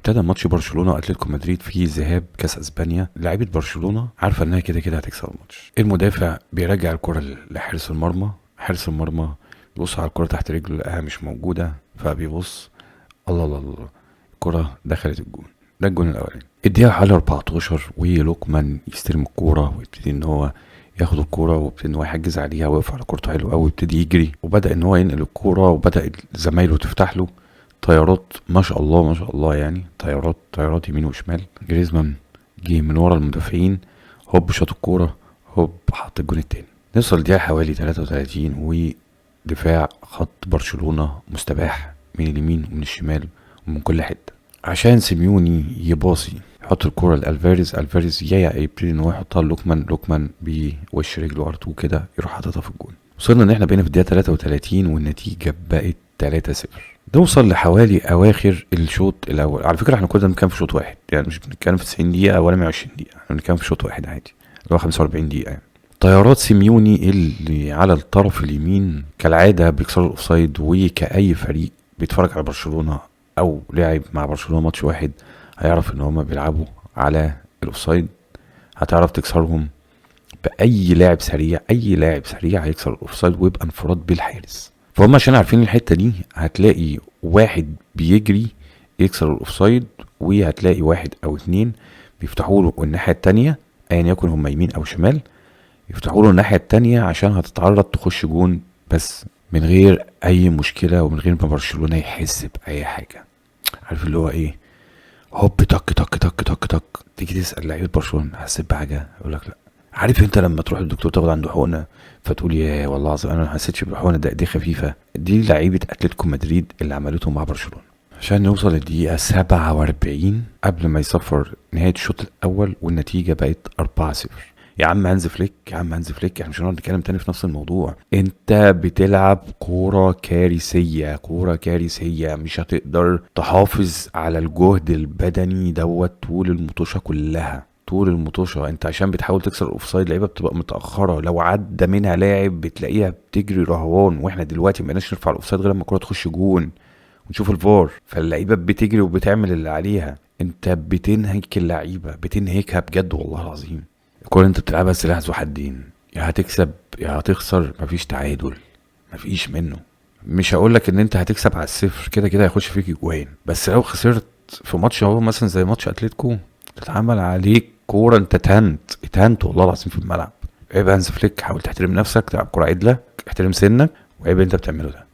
ابتدى ماتش برشلونه واتلتيكو مدريد في ذهاب كاس اسبانيا. لعيبه برشلونه عارفه انها كده كده هتكسب الماتش. المدافع بيرجع الكره لحارس المرمى، حارس المرمى بيبص على الكره تحت رجله لقاها مش موجوده، فبيبص الله الله الله، الكره دخلت الجون. ده الجون الاولاني. الدقيقه حوالي 14 ولوكمان يستلم الكوره ويبتدي ان هو ياخد الكوره ويبتدي ان هو يحجز عليها ويقف على كورته حلو قوي ويبتدي يجري، وبدا ان هو ينقل الكوره وبدا زمايله تفتح له طيارات ما شاء الله ما شاء الله، يعني طيارات يمين وشمال. جريزمان جه من ورا المدافعين، هوب شاط الكوره، هوب حط الجون التاني. نوصل الدقيقه حوالي 33 ودفاع خط برشلونه مستباح من اليمين ومن الشمال ومن كل حته عشان سيميوني يباصي يحط الكوره لالفاريز. الفاريز يبتدي ان هو يحطها لوكمان بوش رجله ارتو كده يروح حاططها في الجون. وصلنا ان احنا بقينا في الدقيقه 33 والنتيجه بقت 3-0. نوصل لحوالي اواخر الشوط الاول. على فكره احنا كنا بنتكلم في شوط واحد، يعني مش بنتكلم في 90 دقيقه ولا 120 دقيقه، احنا بنتكلم في شوط واحد عادي اللي هو 45 دقيقه يعني. طيارات سيميوني اللي على الطرف اليمين كالعاده بيكسروا الاوفسايد، وكأي فريق بيتفرج على برشلونه او لعب مع برشلونه ماتش واحد هيعرف ان هما بيلعبوا على الاوفسايد. هتعرف تكسرهم باي لاعب سريع، اي لاعب سريع هيكسر الاوفسايد ويبقى انفراد بالحارس. فهم عشان عارفين الحته دي هتلاقي واحد بيجري يكسر الاوفسايد، وهتلاقي واحد او اتنين بيفتحوا له الناحيه التانيه ايا يكن هم يمين او شمال، يفتحوا له الناحيه التانيه عشان هتتعرض تخش جون بس من غير اي مشكله ومن غير ما برشلونه يحس باي حاجه. عارف اللي هو ايه؟ هوب تك تك تك تك تك. تيجي تسال لعيبه برشلونه حسيت بحاجه؟ يقول لك لا. عارف انت لما تروح للدكتور تاخد عنده حقنه فتقول يا والله العظيم انا ما حسيتش بالحقنه، دي خفيفه. دي لعيبه اتلتيكو مدريد اللي عملته مع برشلونه. عشان نوصل للدقيقه 47 قبل ما يصفر نهايه الشوط الاول والنتيجه بقت 4-0. يا عم هانز فليك، يا عم هانز فليك، احنا مش هنقعد نتكلم تاني في نفس الموضوع. انت بتلعب كوره كارثيه، كوره كارثيه، مش هتقدر تحافظ على الجهد البدني دوت طول المطوشه كلها، طول المطوشه. انت عشان بتحاول تكسر الاوفسايد لعيبه بتبقى متاخره، لو عدى منها لاعب بتلاقيها بتجري رهوان، واحنا دلوقتي ما بقيناش نرفع الاوفسايد غير لما الكوره تخش جون ونشوف الفار، فاللعيبه بتجري وبتعمل اللي عليها. انت بتنهك اللعيبه، بتنهكها بجد والله العظيم. الكوره انت بتلعبها سلاح ذو حدين، يا هتكسب يا هتخسر، مفيش تعادل، مفيش منه. مش هقولك ان انت هتكسب على الصفر، كده كده هيخش فيك جوان، بس لو خسرت في ماتش اهو مثلا زي ماتش اتلتيكو تتعمل عليك كوره انت اتهنت والله العظيم في الملعب. عيب هانز فليك، حاول تحترم نفسك، تلعب كوره عدله، احترم سنك، وعيب انت بتعمله ده.